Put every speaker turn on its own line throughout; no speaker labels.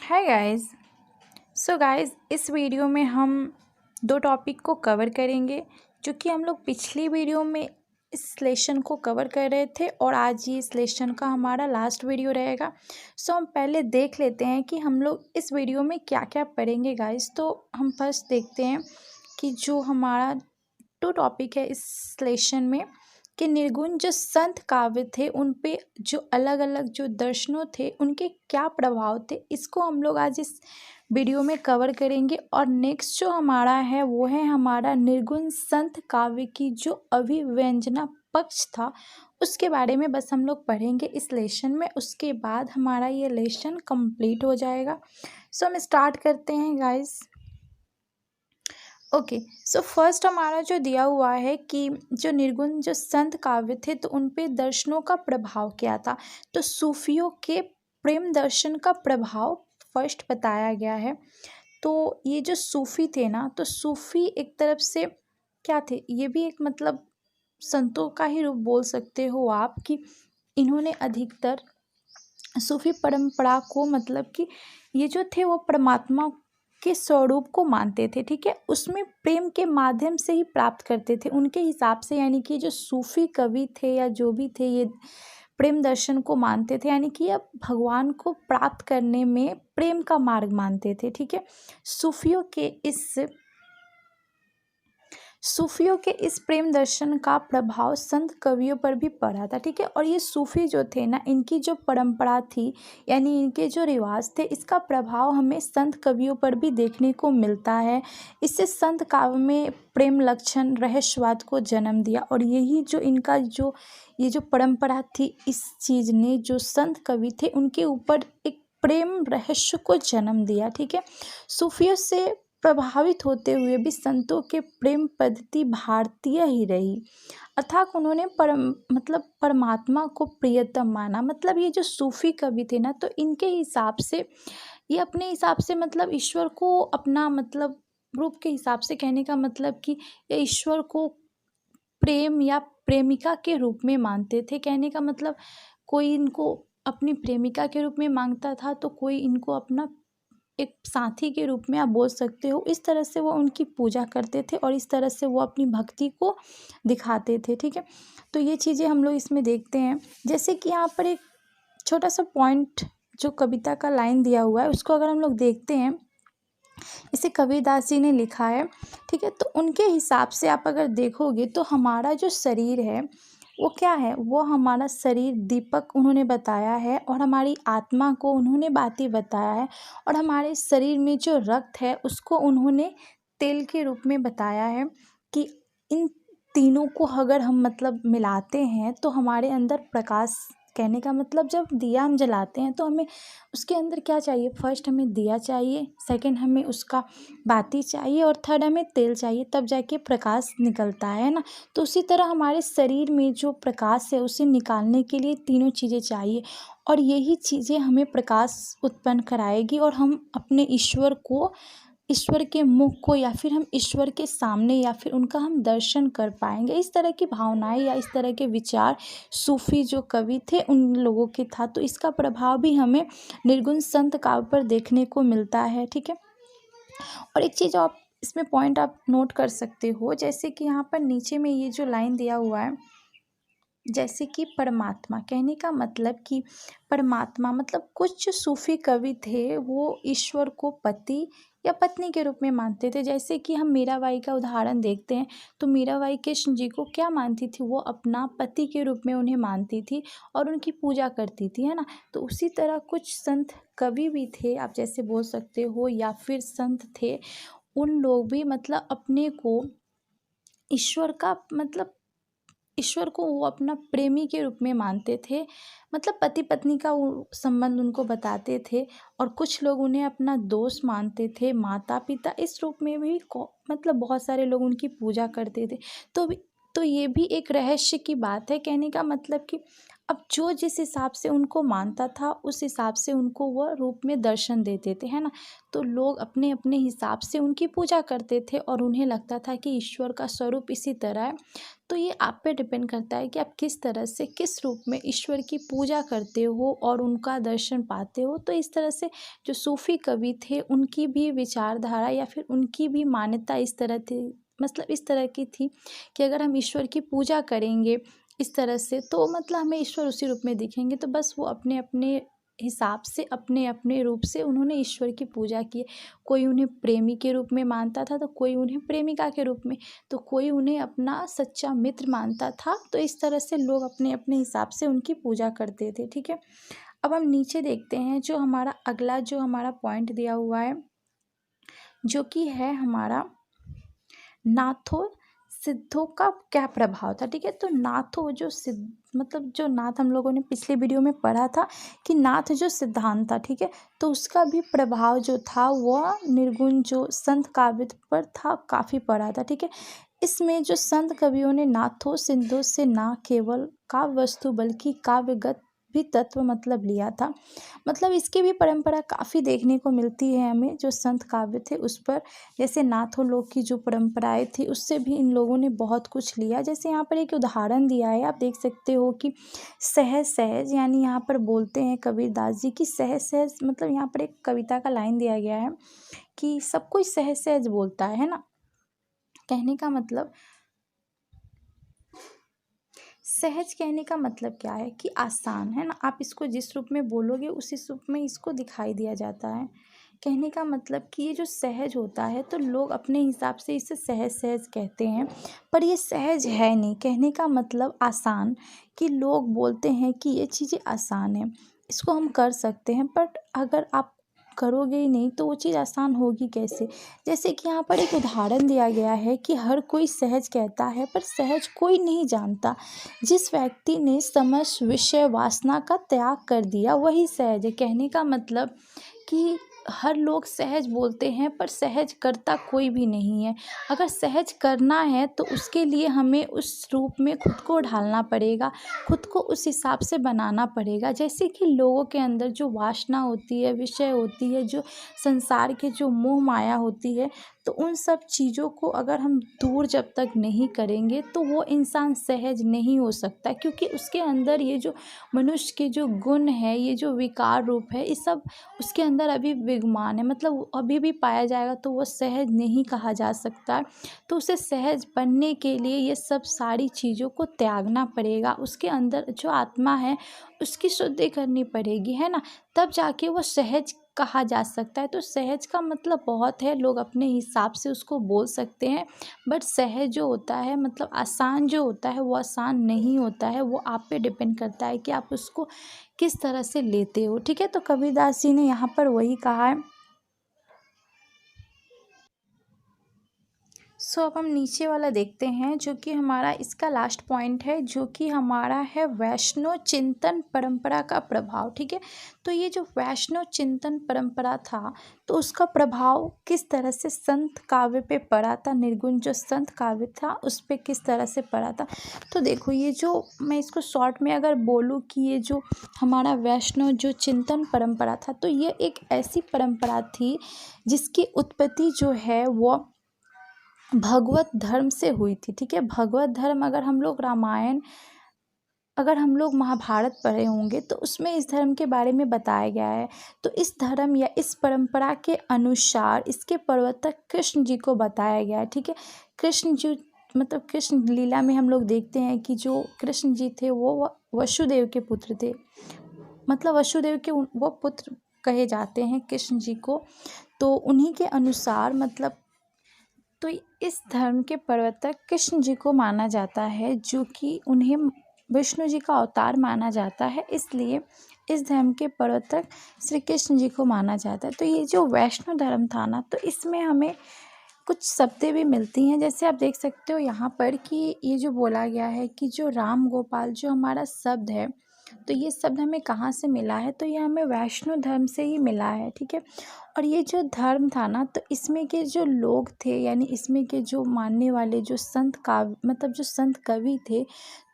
Hi guys. So guys, इस video में हम दो टॉपिक को कवर करेंगे जो कि हम लोग पिछली वीडियो में इस लेसन को कवर कर रहे थे और आज ये इस लेसन का हमारा लास्ट वीडियो रहेगा। सो हम पहले देख लेते हैं कि हम लोग इस वीडियो में क्या क्या पढ़ेंगे गाइस। तो हम फर्स्ट देखते हैं कि जो हमारा टू टॉपिक है इस लेसन में कि निर्गुण जो संत काव्य थे उन पे जो अलग अलग जो दर्शनों थे उनके क्या प्रभाव थे, इसको हम लोग आज इस वीडियो में कवर करेंगे। और नेक्स्ट जो हमारा है वो है हमारा निर्गुण संत काव्य की जो अभिव्यंजना पक्ष था उसके बारे में बस हम लोग पढ़ेंगे इस लेसन में। उसके बाद हमारा ये लेसन कंप्लीट हो जाएगा। सो हम स्टार्ट करते हैं गाइस। ओके, सो फर्स्ट हमारा जो दिया हुआ है कि जो निर्गुण जो संत काव्य थे तो उन पे दर्शनों का प्रभाव क्या था। तो सूफियों के प्रेम दर्शन का प्रभाव फर्स्ट बताया गया है। तो ये जो सूफी थे ना, तो सूफी एक तरफ से क्या थे, ये भी एक मतलब संतों का ही रूप बोल सकते हो आप कि इन्होंने अधिकतर सूफी परंपरा को मतलब कि ये जो थे वो परमात्मा के स्वरूप को मानते थे, ठीक है, उसमें प्रेम के माध्यम से ही प्राप्त करते थे उनके हिसाब से। यानी कि जो सूफी कवि थे या जो भी थे ये प्रेम दर्शन को मानते थे, यानी कि अब भगवान को प्राप्त करने में प्रेम का मार्ग मानते थे, ठीक है। सूफियों के इस प्रेम दर्शन का प्रभाव संत कवियों पर भी पड़ा था, ठीक है। और ये सूफी जो थे ना, इनकी जो परंपरा थी यानी इनके जो रिवाज थे, इसका प्रभाव हमें संत कवियों पर भी देखने को मिलता है। इससे संत काव्य में प्रेम लक्षण रहस्यवाद को जन्म दिया और यही जो इनका जो ये जो परंपरा थी, इस चीज़ ने जो संत कवि थे उनके ऊपर एक प्रेम रहस्य को जन्म दिया, ठीक है। सूफियों से प्रभावित होते हुए भी संतों के प्रेम पद्धति भारतीय ही रही, अर्थात उन्होंने परमात्मा को प्रियतम माना। मतलब ये जो सूफी कवि थे ना, तो इनके हिसाब से ये अपने हिसाब से मतलब ईश्वर को अपना मतलब रूप के हिसाब से कहने का मतलब कि ये ईश्वर को प्रेम या प्रेमिका के रूप में मानते थे। कहने का मतलब कोई इनको अपनी प्रेमिका के रूप में मांगता था तो कोई इनको अपना एक साथी के रूप में आप बोल सकते हो। इस तरह से वो उनकी पूजा करते थे और इस तरह से वो अपनी भक्ति को दिखाते थे, ठीक है। तो ये चीज़ें हम लोग इसमें देखते हैं। जैसे कि यहाँ पर एक छोटा सा पॉइंट जो कविता का लाइन दिया हुआ है उसको अगर हम लोग देखते हैं, इसे कबीरदास जी ने लिखा है, ठीक है। तो उनके हिसाब से आप अगर देखोगे तो हमारा जो शरीर है वो क्या है, वो हमारा शरीर दीपक उन्होंने बताया है और हमारी आत्मा को उन्होंने बाती बताया है और हमारे शरीर में जो रक्त है उसको उन्होंने तेल के रूप में बताया है कि इन तीनों को अगर हम मतलब मिलाते हैं तो हमारे अंदर प्रकाश, कहने का मतलब जब दिया हम जलाते हैं तो हमें उसके अंदर क्या चाहिए, फर्स्ट हमें दिया चाहिए, सेकंड हमें उसका बाती चाहिए और थर्ड हमें तेल चाहिए, तब जाके प्रकाश निकलता है ना। तो उसी तरह हमारे शरीर में जो प्रकाश है उसे निकालने के लिए तीनों चीज़ें चाहिए और यही चीज़ें हमें प्रकाश उत्पन्न कराएगी और हम अपने ईश्वर के मुख को या फिर हम ईश्वर के सामने या फिर उनका हम दर्शन कर पाएंगे। इस तरह की भावनाएं या इस तरह के विचार सूफी जो कवि थे उन लोगों के था। तो इसका प्रभाव भी हमें निर्गुण संत काव्य पर देखने को मिलता है, ठीक है। और एक चीज़ आप इसमें पॉइंट आप नोट कर सकते हो, जैसे कि यहाँ पर नीचे में ये जो लाइन दिया हुआ है, जैसे कि परमात्मा, कहने का मतलब कि परमात्मा मतलब कुछ जो सूफी कवि थे वो ईश्वर को पति या पत्नी के रूप में मानते थे। जैसे कि हम मीराबाई का उदाहरण देखते हैं तो मीराबाई कृष्ण जी को क्या मानती थी, वो अपना पति के रूप में उन्हें मानती थी और उनकी पूजा करती थी, है ना। तो उसी तरह कुछ संत कवि भी थे, आप जैसे बोल सकते हो, या फिर संत थे, उन लोग भी मतलब अपने को ईश्वर को वो अपना प्रेमी के रूप में मानते थे, मतलब पति पत्नी का वो संबंध उनको बताते थे। और कुछ लोग उन्हें अपना दोस्त मानते थे, माता पिता, इस रूप में भी मतलब बहुत सारे लोग उनकी पूजा करते थे। तो ये भी एक रहस्य की बात है। कहने का मतलब कि अब जो जिस हिसाब से उनको मानता था उस हिसाब से उनको वह रूप में दर्शन देते थे, है ना। तो लोग अपने अपने हिसाब से उनकी पूजा करते थे और उन्हें लगता था कि ईश्वर का स्वरूप इसी तरह है। तो ये आप पे डिपेंड करता है कि आप किस तरह से किस रूप में ईश्वर की पूजा करते हो और उनका दर्शन पाते हो। तो इस तरह से जो सूफ़ी कवि थे उनकी भी विचारधारा या फिर उनकी भी मान्यता इस तरह थी, मतलब इस तरह की थी कि अगर हम ईश्वर की पूजा करेंगे इस तरह से तो मतलब हमें ईश्वर उसी रूप में दिखेंगे। तो बस वो अपने अपने हिसाब से अपने अपने रूप से उन्होंने ईश्वर की पूजा की। कोई उन्हें प्रेमी के रूप में मानता था तो कोई उन्हें प्रेमिका के रूप में, तो कोई उन्हें अपना सच्चा मित्र मानता था। तो इस तरह से लोग अपने अपने हिसाब से उनकी पूजा करते थे, ठीक है। अब हम नीचे देखते हैं जो हमारा अगला जो हमारा पॉइंट दिया हुआ है, जो कि है हमारा नाथों सिद्धों का क्या प्रभाव था, ठीक है। तो नाथों जो सिद्ध मतलब जो नाथ हम लोगों ने पिछले वीडियो में पढ़ा था कि नाथ जो सिद्धांत था, ठीक है, तो उसका भी प्रभाव जो था वह निर्गुण जो संत काव्य पर था काफ़ी पड़ा था, ठीक है। इसमें जो संत कवियों ने नाथों सिद्धों से ना केवल काव्य वस्तु बल्कि काव्यगत भी तत्व मतलब लिया था। मतलब इसकी भी परंपरा काफ़ी देखने को मिलती है हमें, जो संत काव्य थे उस पर। जैसे नाथों लोग की जो परंपराएं थी उससे भी इन लोगों ने बहुत कुछ लिया। जैसे यहाँ पर एक उदाहरण दिया है, आप देख सकते हो कि सहज सहज, यानी यहाँ पर बोलते हैं कबीरदास जी की सहज सहज, मतलब यहाँ पर एक कविता का लाइन दिया गया है कि सब कोई सहज सहज बोलता है ना। कहने का मतलब सहज कहने का मतलब क्या है कि आसान, है ना। आप इसको जिस रूप में बोलोगे उसी रूप में इसको दिखाई दिया जाता है। कहने का मतलब कि ये जो सहज होता है तो लोग अपने हिसाब से इसे सहज सहज कहते हैं, पर ये सहज है नहीं। कहने का मतलब आसान, कि लोग बोलते हैं कि ये चीज़ें आसान है, इसको हम कर सकते हैं, बट अगर आप करोगे ही नहीं तो वो चीज़ आसान होगी कैसे। जैसे कि यहाँ पर एक उदाहरण दिया गया है कि हर कोई सहज कहता है पर सहज कोई नहीं जानता। जिस व्यक्ति ने समस्त विषय वासना का त्याग कर दिया वही सहज है। कहने का मतलब कि हर लोग सहज बोलते हैं पर सहज करता कोई भी नहीं है। अगर सहज करना है तो उसके लिए हमें उस रूप में खुद को ढालना पड़ेगा, खुद को उस हिसाब से बनाना पड़ेगा। जैसे कि लोगों के अंदर जो वासना होती है, विषय होती है, जो संसार के जो मोह माया होती है, तो उन सब चीज़ों को अगर हम दूर जब तक नहीं करेंगे तो वो इंसान सहज नहीं हो सकता, क्योंकि उसके अंदर ये जो मनुष्य के जो गुण है, ये जो विकार रूप है, ये सब उसके अंदर अभी विद्यमान है, मतलब वो अभी भी पाया जाएगा तो वो सहज नहीं कहा जा सकता। तो उसे सहज बनने के लिए ये सब सारी चीज़ों को त्यागना पड़ेगा। उसके अंदर जो आत्मा है उसकी शुद्धि करनी पड़ेगी, है ना, तब जाके वो सहज कहा जा सकता है। तो सहज का मतलब बहुत है, लोग अपने हिसाब से उसको बोल सकते हैं, बट सहज जो होता है मतलब आसान जो होता है वो आसान नहीं होता है। वो आप पे डिपेंड करता है कि आप उसको किस तरह से लेते हो, ठीक है। तो कबीरदास जी ने यहाँ पर वही कहा है। अब हम नीचे वाला देखते हैं जो कि हमारा इसका लास्ट पॉइंट है, जो कि हमारा है वैष्णव चिंतन परंपरा का प्रभाव, ठीक है। तो ये जो वैष्णव चिंतन परंपरा था तो उसका प्रभाव किस तरह से संत काव्य पे पड़ा था, निर्गुण जो संत काव्य था उस पे किस तरह से पड़ा था। तो देखो, ये जो मैं इसको शॉर्ट में अगर बोलूँ कि ये जो हमारा वैष्णव जो चिंतन परंपरा था, तो ये एक ऐसी परंपरा थी जिसकी उत्पत्ति जो है वो भगवत धर्म से हुई थी, ठीक है। भगवत धर्म, अगर हम लोग रामायण, अगर हम लोग महाभारत पढ़े होंगे तो उसमें इस धर्म के बारे में बताया गया है। तो इस धर्म या इस परंपरा के अनुसार इसके प्रवर्तक कृष्ण जी को बताया गया है, ठीक है। कृष्ण जी मतलब कृष्ण लीला में हम लोग देखते हैं कि जो कृष्ण जी थे वो वसुदेव के पुत्र थे, मतलब वसुदेव के वो पुत्र कहे जाते हैं कृष्ण जी को। तो उन्हीं के अनुसार मतलब तो इस धर्म के प्रवर्तक कृष्ण जी को माना जाता है, जो कि उन्हें विष्णु जी का अवतार माना जाता है, इसलिए इस धर्म के प्रवर्तक श्री कृष्ण जी को माना जाता है। तो ये जो वैष्णव धर्म था ना, तो इसमें हमें कुछ शब्दें भी मिलती हैं। जैसे आप देख सकते हो यहाँ पर कि ये जो बोला गया है कि जो राम गोपाल जो हमारा शब्द है, तो ये शब्द हमें कहाँ से मिला है, तो ये हमें वैष्णव धर्म से ही मिला है, ठीक है। और ये जो धर्म था ना, तो इसमें के जो लोग थे, यानी इसमें के जो मानने वाले जो संत काव्य मतलब जो संत कवि थे,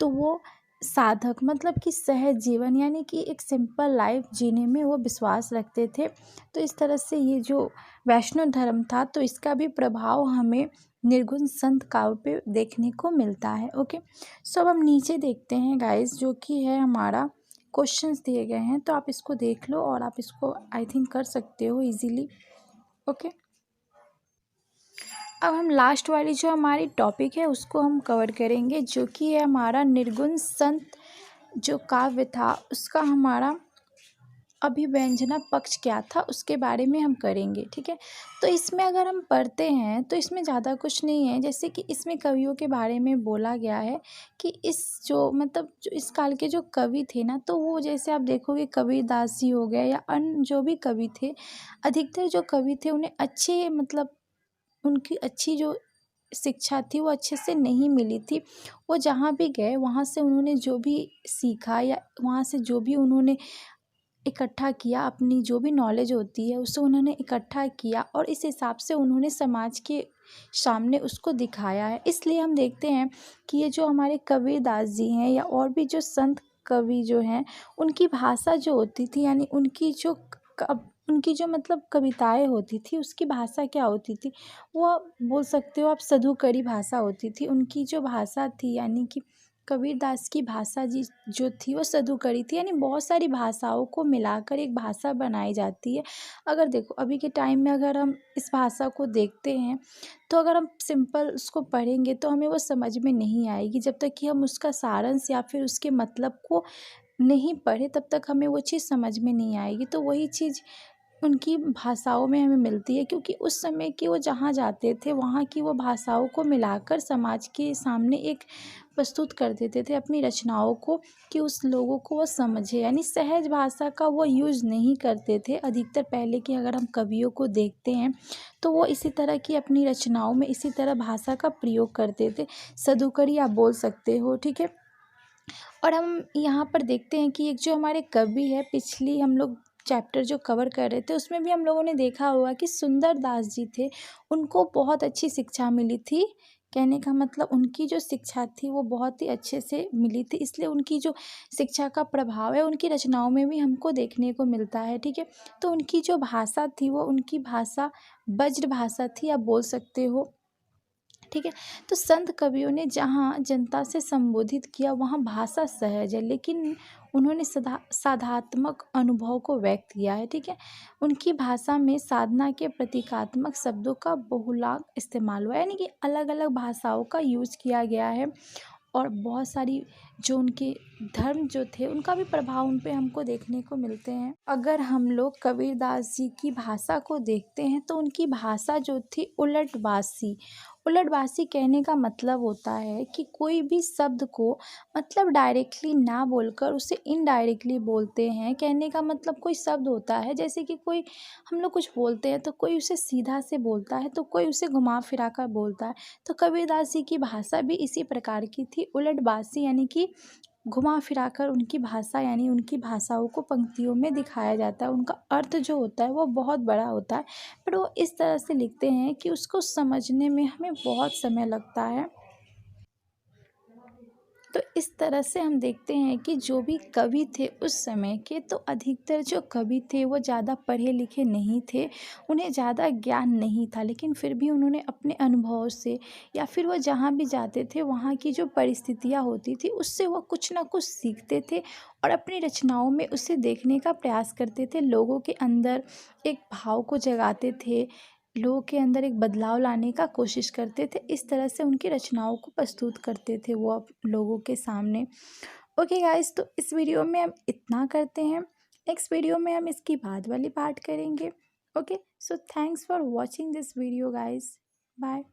तो वो साधक मतलब कि सहज जीवन यानी कि एक सिंपल लाइफ जीने में वो विश्वास रखते थे। तो इस तरह से ये जो वैष्णव धर्म था तो इसका भी प्रभाव हमें निर्गुण संत काव्य पे देखने को मिलता है। ओके, सो अब हम नीचे देखते हैं गाइस, जो कि है हमारा क्वेश्चंस दिए गए हैं, तो आप इसको देख लो और आप इसको आई थिंक कर सकते हो इजीली। ओके, अब हम लास्ट वाली जो हमारी टॉपिक है उसको हम कवर करेंगे, जो कि है हमारा निर्गुण संत जो काव्य था उसका हमारा अभिव्यंजना पक्ष क्या था उसके बारे में हम करेंगे। ठीक है, तो इसमें अगर हम पढ़ते हैं तो इसमें ज़्यादा कुछ नहीं है, जैसे कि इसमें कवियों के बारे में बोला गया है कि इस जो मतलब जो इस काल के जो कवि थे ना, तो वो जैसे आप देखोगे कबीरदास जी हो गए या अन्य जो भी कवि थे, अधिकतर जो कवि थे उन्हें अच्छे मतलब उनकी अच्छी जो शिक्षा थी वो अच्छे से नहीं मिली थी। वो जहाँ भी गए वहाँ से उन्होंने जो भी सीखा या वहाँ से जो भी उन्होंने इकट्ठा किया, अपनी जो भी नॉलेज होती है उसे उन्होंने इकट्ठा किया और इस हिसाब से उन्होंने समाज के सामने उसको दिखाया है। इसलिए हम देखते हैं कि ये जो हमारे कबीरदास जी हैं या और भी जो संत कवि जो हैं, उनकी भाषा जो होती थी यानी उनकी जो मतलब कविताएं होती थी उसकी भाषा क्या होती थी, वो बोल सकते हो आप सधुकरी भाषा होती थी। उनकी जो भाषा थी यानी कि कबीरदास की भाषा जो थी वो सधुकरी थी, यानी बहुत सारी भाषाओं को मिलाकर एक भाषा बनाई जाती है। अगर देखो अभी के टाइम में अगर हम इस भाषा को देखते हैं तो अगर हम सिंपल उसको पढ़ेंगे तो हमें वो समझ में नहीं आएगी। जब तक कि हम उसका सारांश या फिर उसके मतलब को नहीं पढ़े तब तक हमें वो चीज़ समझ में नहीं आएगी। तो वही चीज़ उनकी भाषाओं में हमें मिलती है, क्योंकि उस समय की वो जहाँ जाते थे वहाँ की वो भाषाओं को मिलाकर समाज के सामने एक प्रस्तुत कर देते थे अपनी रचनाओं को, कि उस लोगों को वो समझे, यानी सहज भाषा का वो यूज़ नहीं करते थे। अधिकतर पहले के अगर हम कवियों को देखते हैं तो वो इसी तरह की अपनी रचनाओं में इसी तरह भाषा का प्रयोग करते थे। सधुकरी आप बोल सकते हो। ठीक है, और हम यहाँ पर देखते हैं कि एक जो हमारे कवि है, पिछली हम लोग चैप्टर जो कवर कर रहे थे उसमें भी हम लोगों ने देखा होगा कि सुंदर दास जी थे, उनको बहुत अच्छी शिक्षा मिली थी। कहने का मतलब उनकी जो शिक्षा थी वो बहुत ही अच्छे से मिली थी, इसलिए उनकी जो शिक्षा का प्रभाव है उनकी रचनाओं में भी हमको देखने को मिलता है। ठीक है, तो उनकी जो भाषा थी वो उनकी भाषा वज्र भाषा थी, आप बोल सकते हो। ठीक है, तो संत कवियों ने जहाँ जनता से संबोधित किया वहाँ भाषा सहज है, लेकिन उन्होंने साधात्मक अनुभव को व्यक्त किया है। ठीक है, उनकी भाषा में साधना के प्रतीकात्मक शब्दों का बहुलांक इस्तेमाल हुआ है, यानी कि अलग अलग भाषाओं का यूज किया गया है और बहुत सारी जो उनके धर्म जो थे उनका भी प्रभाव उन पे हमको देखने को मिलते हैं। अगर हम लोग कबीरदास जी की भाषा को देखते हैं तो उनकी भाषा जो थी उलटवासी कहने का मतलब होता है कि कोई भी शब्द को मतलब डायरेक्टली ना बोलकर उसे इनडायरेक्टली बोलते हैं। कहने का मतलब कोई शब्द होता है, जैसे कि कोई हम लोग कुछ बोलते हैं तो कोई उसे सीधा से बोलता है तो कोई उसे घुमा फिरा कर बोलता है। तो कबीरदास जी की भाषा भी इसी प्रकार की थी, उलटवासी, यानी कि घुमा फिरा कर उनकी भाषा यानी उनकी भाषाओं को पंक्तियों में दिखाया जाता है। उनका अर्थ जो होता है वो बहुत बड़ा होता है, पर वो इस तरह से लिखते हैं कि उसको समझने में हमें बहुत समय लगता है। तो इस तरह से हम देखते हैं कि जो भी कवि थे उस समय के, तो अधिकतर जो कवि थे वो ज़्यादा पढ़े लिखे नहीं थे, उन्हें ज़्यादा ज्ञान नहीं था, लेकिन फिर भी उन्होंने अपने अनुभव से या फिर वो जहाँ भी जाते थे वहाँ की जो परिस्थितियाँ होती थी उससे वो कुछ ना कुछ सीखते थे और अपनी रचनाओं में उसे देखने का प्रयास करते थे। लोगों के अंदर एक भाव को जगाते थे, लोगों के अंदर एक बदलाव लाने का कोशिश करते थे। इस तरह से उनकी रचनाओं को प्रस्तुत करते थे वो लोगों के सामने। ओके गाइस, तो इस वीडियो में हम इतना करते हैं। नेक्स्ट वीडियो में हम इसकी बाद वाली पार्ट करेंगे। Okay, so thanks for watching this video guys. Bye.